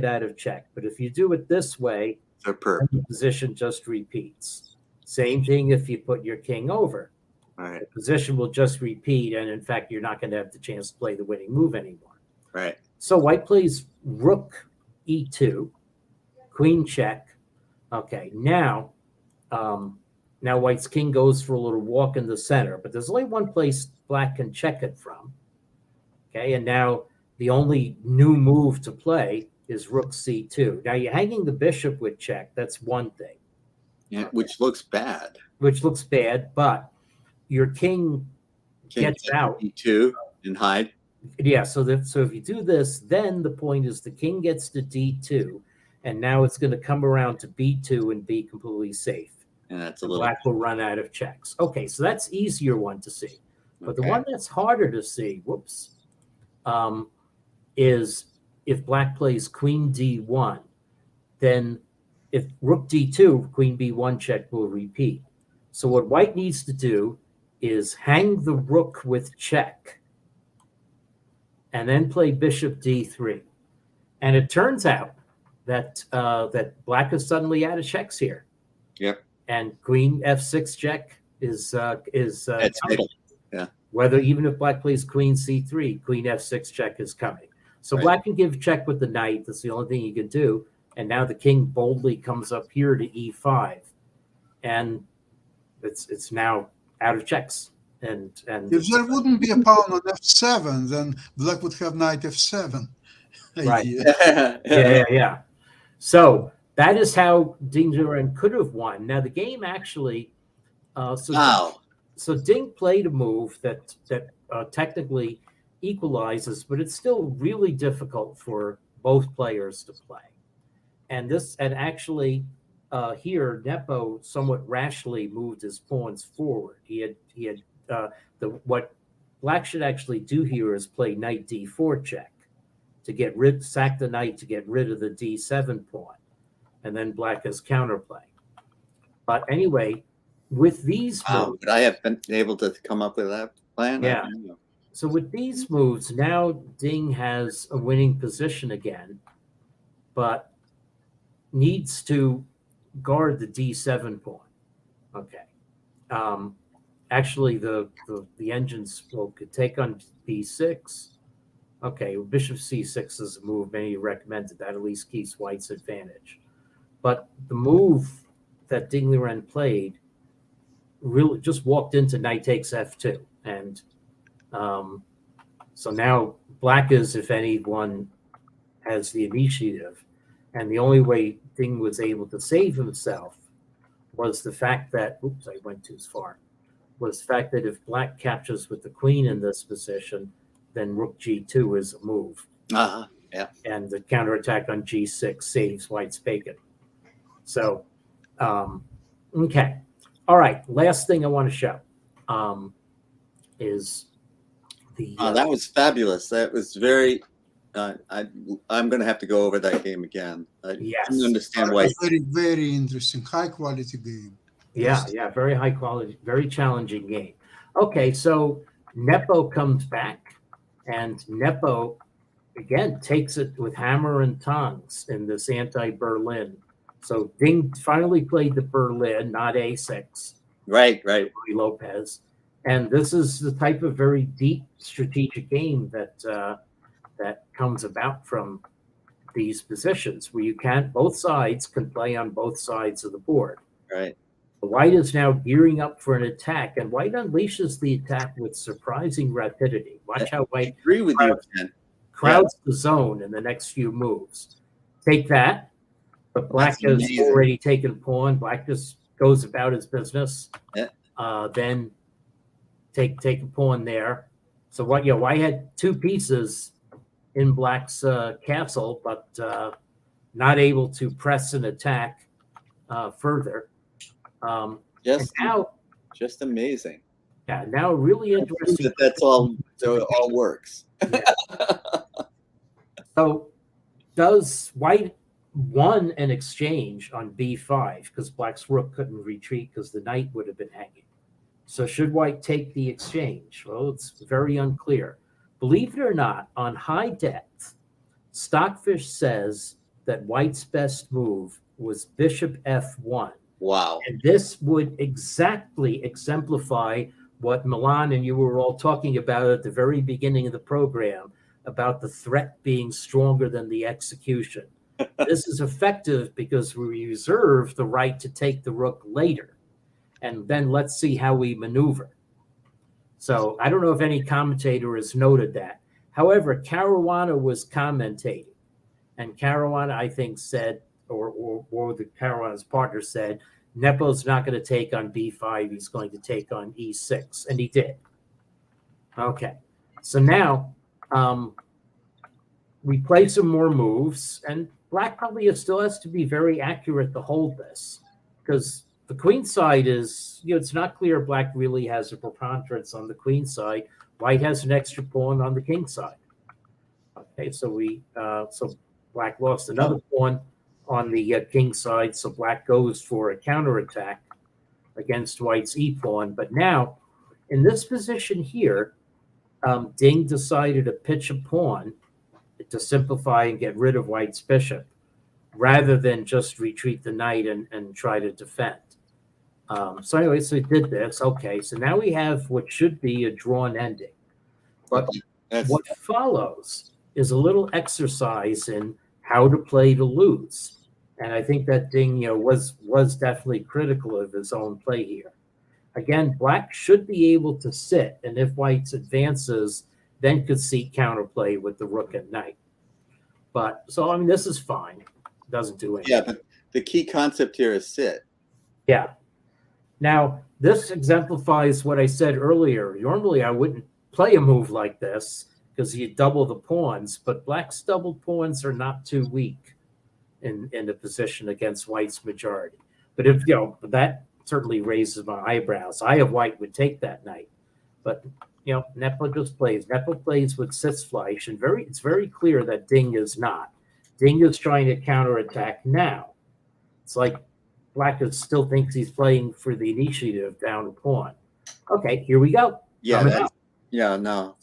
out of check. But if you do it this way, Superb. the position just repeats. Same thing if you put your king over. All right. The position will just repeat. And in fact, you're not going to have the chance to play the winning move anymore. Right. So White plays Rook E2, Queen check. Okay, now White's king goes for a little walk in the center, but there's only one place Black can check it from. Okay, and now the only new move to play is Rook C2. Now you're hanging the bishop with check. That's one thing. Yeah, which looks bad. Which looks bad, but your king gets out. E2 and hide. Yeah, so if you do this, then the point is the king gets to D2, and now it's going to come around to B2 and be completely safe. And that's a little. Black will run out of checks. Okay, so that's easier one to see. But the Okay. one that's harder to see, is if Black plays Queen D1, then if Rook D2, Queen B1 check will repeat. So what White needs to do is hang the rook with check, and then play Bishop D3. And it turns out that Black is suddenly out of checks here. Yep. And Queen F6 check is That's coming. Yeah. Whether even if Black plays Queen C3, Queen F6 check is coming. So Right. Black can give check with the knight. That's the only thing he can do. And now the king boldly comes up here to E5, and it's now out of checks. And If there wouldn't be a pawn on F7, then Black would have knight F7. Right. idea. yeah. So that is how Ding Liren could have won. Now the game actually, Wow. so Ding played a move that technically equalizes, but it's still really difficult for both players to play. And actually here Nepo somewhat rashly moved his pawns forward. He had what Black should actually do here is play knight D4 check to sack the knight to get rid of the D7 pawn, and then Black has counterplay. But anyway, with these moves, But I have been able to come up with that plan. Yeah. So with these moves, now Ding has a winning position again, but needs to guard the D7 pawn. Okay. Actually, the engines could take on B6. Okay, Bishop C6 is a move. Many recommended that, at least keeps White's advantage. But the move that Ding Liren played really just walked into knight takes f2. And so now black is, if anyone, has the initiative. And the only way Ding was able to save himself was the fact that, oops, I went too far, was the fact that if black captures with the queen in this position, then rook g2 is a move. Uh-huh. Yeah. And the counterattack on g6 saves white's bacon. So, okay. All right. Last thing I want to show is the. That was fabulous. That was very. I'm going to have to go over that game again. I Yes. didn't understand why. Very, very interesting, high quality game. Yeah, very high quality, very challenging game. Okay, so Nepo comes back, and Nepo again takes it with hammer and tongs in this anti-Berlin. So Ding finally played the Berlin, not A6. Right. Louis Lopez, and this is the type of very deep strategic game that that comes about from these positions where both sides can play on both sides of the board. Right. White is now gearing up for an attack, and White unleashes the attack with surprising rapidity. Watch how White I agree with you, Ken. crowds the zone in the next few moves. Take that, but Black That's has amazing. already taken pawn. Black just goes about his business. Yeah. Then take a pawn there. So White had two pieces in Black's castle, but not able to press an attack further. Just amazing. Yeah, now really interesting. That's all. So it all works. So does White won an exchange on b5 because Black's rook couldn't retreat because the knight would have been hanging. So should White take the exchange? Well, it's very unclear. Believe it or not, on high depth, Stockfish says that White's best move was bishop f1. Wow. And this would exactly exemplify what Milan and you were all talking about at the very beginning of the program about the threat being stronger than the execution. This is effective because we reserve the right to take the rook later. And then let's see how we maneuver. So I don't know if any commentator has noted that. However, Caruana was commentating. And Caruana, I think, said, or the Caruana's partner said, Nepo's not going to take on b5. He's going to take on e6. And he did. Okay. So now we play some more moves. And Black probably still has to be very accurate to hold this. Because the queen side is, it's not clear Black really has a preponderance on the queen side. White has an extra pawn on the king side. Okay, so so Black lost another pawn on the king side, so Black goes for a counterattack against White's e-pawn. But now, in this position here, Ding decided to pitch a pawn to simplify and get rid of White's bishop, rather than just retreat the knight and try to defend. So anyway, so he did this. Okay, so now we have what should be a drawn ending. But what follows is a little exercise in how to play to lose. And I think that Ding was definitely critical of his own play here. Again, Black should be able to sit, and if White's advances, then could seek counterplay with the rook and knight. But, so, I mean, this is fine. Doesn't do anything. Yeah, but the key concept here is sit. Yeah. Now, this exemplifies what I said earlier. Normally, I wouldn't play a move like this because you double the pawns, but Black's doubled pawns are not too weak in a position against White's majority. But if, that certainly raises my eyebrows. I of White would take that knight. But, Nepo just plays. Nepo plays with Sitzfleisch, and it's very clear that Ding is not. Ding is trying to counterattack now. It's like Black still thinks he's playing for the initiative down a pawn. Okay, here we go. Yeah, no.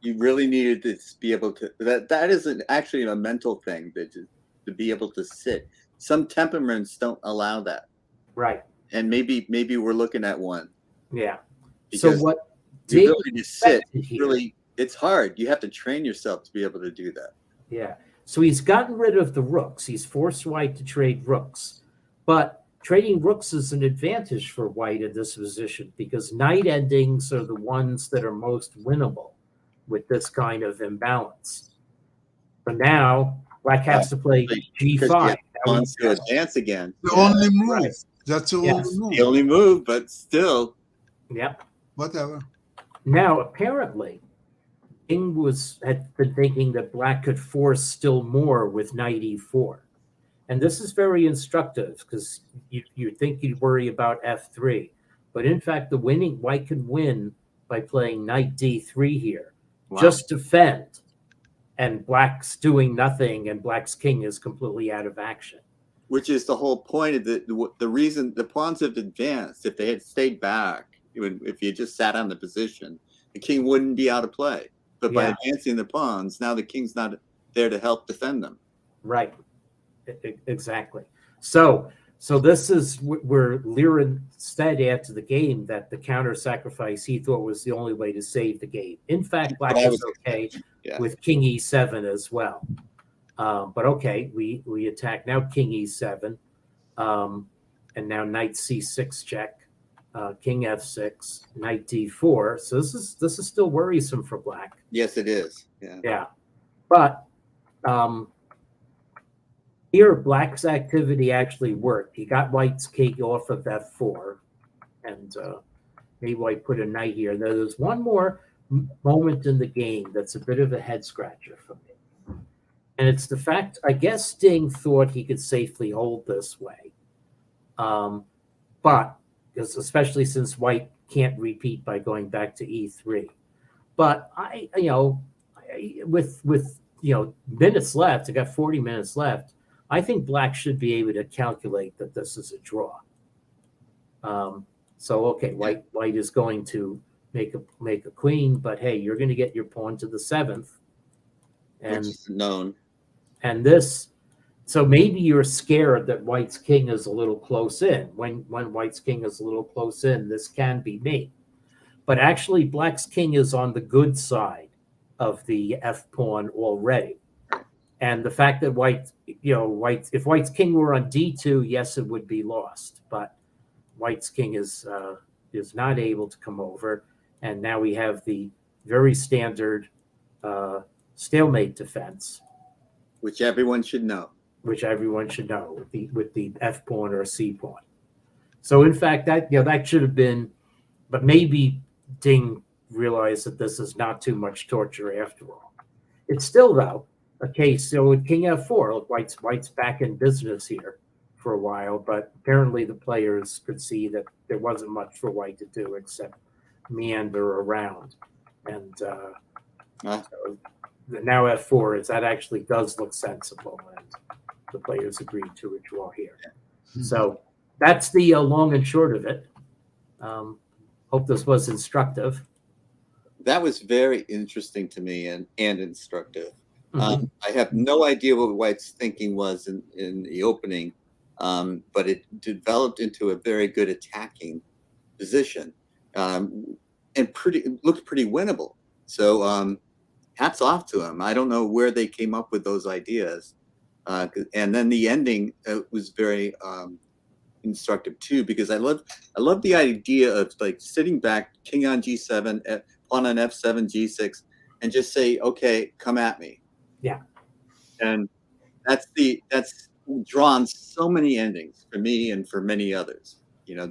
You really needed to be able to. That isn't actually a mental thing, to be able to sit. Some temperaments don't allow that. Right. And maybe we're looking at one. Yeah. Because so what the ability to sit here, really, it's hard. You have to train yourself to be able to do that. Yeah. So he's gotten rid of the rooks. He's forced White to trade rooks. But trading rooks is an advantage for white in this position because knight endings are the ones that are most winnable with this kind of imbalance. So now black has to play Because g5. yeah, wants to advance again. The Yeah. only move. Right. That's the Yes. only move. The only move, but still. Yep. Whatever. Now, apparently, King had been thinking that black could force still more with knight e4. And this is very instructive because you think you'd worry about f3. But in fact, white can win by playing knight d3 here. Wow. Just defend. And black's doing nothing, and black's king is completely out of action. Which is the whole point of the reason the pawns have advanced. If they had stayed back, if you just sat on the position, the king wouldn't be out of play. But by advancing the pawns, now the king's not there to help defend them. Right. Exactly. So this is where Liren said after the game that the counter sacrifice he thought was the only way to save the game. In fact, black was okay with king e7 as well. But okay, we attack now king e7, and now knight c6 check, king f6, knight d4. So this is still worrisome for black. Yes, it is. Yeah. Yeah, but here black's activity actually worked. He got white's king off of f4, and maybe white put a knight here. There's one more moment in the game that's a bit of a head scratcher for me. And it's the fact, I guess Sting thought he could safely hold this way. But, especially since white can't repeat by going back to e3. But with minutes left, I got 40 minutes left, I think black should be able to calculate that this is a draw. So, okay, white is going to make a queen, but hey, you're going to get your pawn to the 7th. And which is known. And so maybe you're scared that white's king is a little close in. When white's king is a little close in, this can be me. But actually, black's king is on the good side of the f pawn already. And the fact that if white's king were on d2, yes, it would be lost. But white's king is not able to come over, and now we have the very standard stalemate defense, which everyone should know. With the f pawn or c pawn. So in fact, that should have been, but maybe Ding realized that this is not too much torture after all. It's still though a case. So with king f4, look, white's back in business here for a while, but apparently the players could see that there wasn't much for white to do except meander around. And so now f4 is that actually does look sensible, and the players agreed to a draw here. Mm-hmm. So that's the long and short of it. Hope this was instructive. That was very interesting to me and instructive. Mm-hmm. I have no idea what white's thinking was in the opening, but it developed into a very good attacking position, and looked pretty winnable. So hats off to him. I don't know where they came up with those ideas, and then the ending was very instructive too, because I love the idea of like sitting back, king on g7, pawn on f7, g6, and just say, okay, come at me. Yeah. And that's drawn so many endings for me and for many others,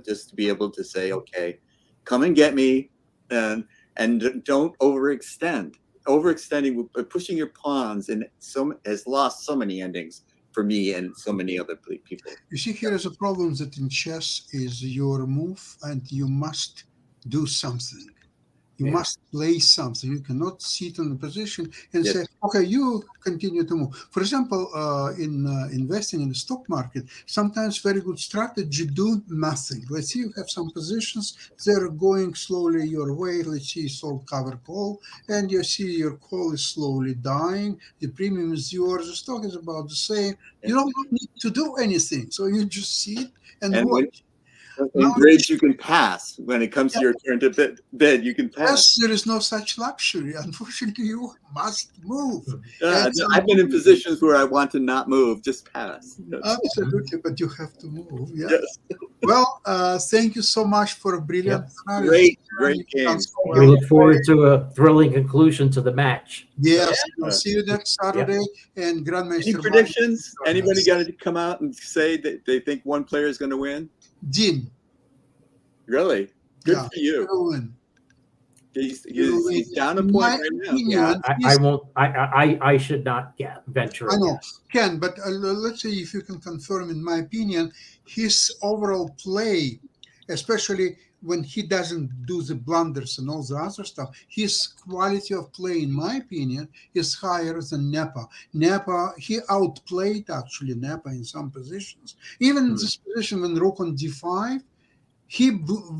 just to be able to say, okay, come and get me, and don't overextend. Overextending, pushing your pawns has lost so many endings for me and so many other people. You see, here is a problem that in chess is your move, and you must do something. You must play something. You cannot sit in a position and say, okay, you continue to move. For example, in investing in the stock market, sometimes very good strategy, do nothing. Let's see, you have some positions, they're going slowly your way. Let's see, sold cover call, and you see your call is slowly dying. The premium is yours. The stock is about the same. You don't need to do anything. So you just sit and watch. In bridge, you can pass. When it comes to your turn to bid, you can pass. Yes, there is no such luxury. Unfortunately, you must move. And I've been in positions where I want to not move, just pass. Absolutely, but you have to move. Yeah. Yes. Well, thank you so much for a brilliant analysis. Great game. We look forward to a thrilling conclusion to the match. Yes, Yeah. we'll see you next Saturday. And Grandmaster Any predictions? Anybody got to come out and say that they think one player is going to win? Dean. Really? Good Yeah, for you. will win. He's down a In point my right now. opinion, I won't. I should not venture. I a know, guess. Ken, but let's say if you can confirm, in my opinion, his overall play, especially when he doesn't do the blunders and all the other stuff, his quality of play, in my opinion, is higher than Nepa. Nepa, he outplayed actually Nepa in some positions. Even in this position when Rook on D5,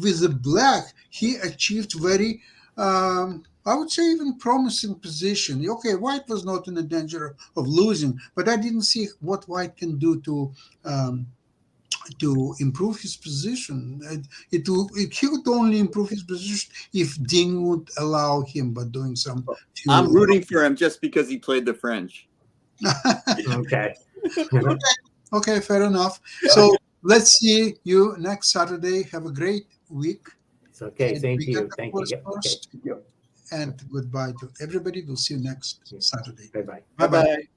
with the black, he achieved very, I would say, even promising position. Okay, White was not in a danger of losing, but I didn't see what White can do to improve his position. He would only improve his position if Ding would allow him, but doing some. I'm rooting for him just because he played the French. Okay. Okay, fair enough. So let's see you next Saturday. Have a great week. It's okay. And Thank we you. get the Thank you. course first. And goodbye to everybody. We'll see you next Saturday. Bye bye. Bye-bye. Bye-bye.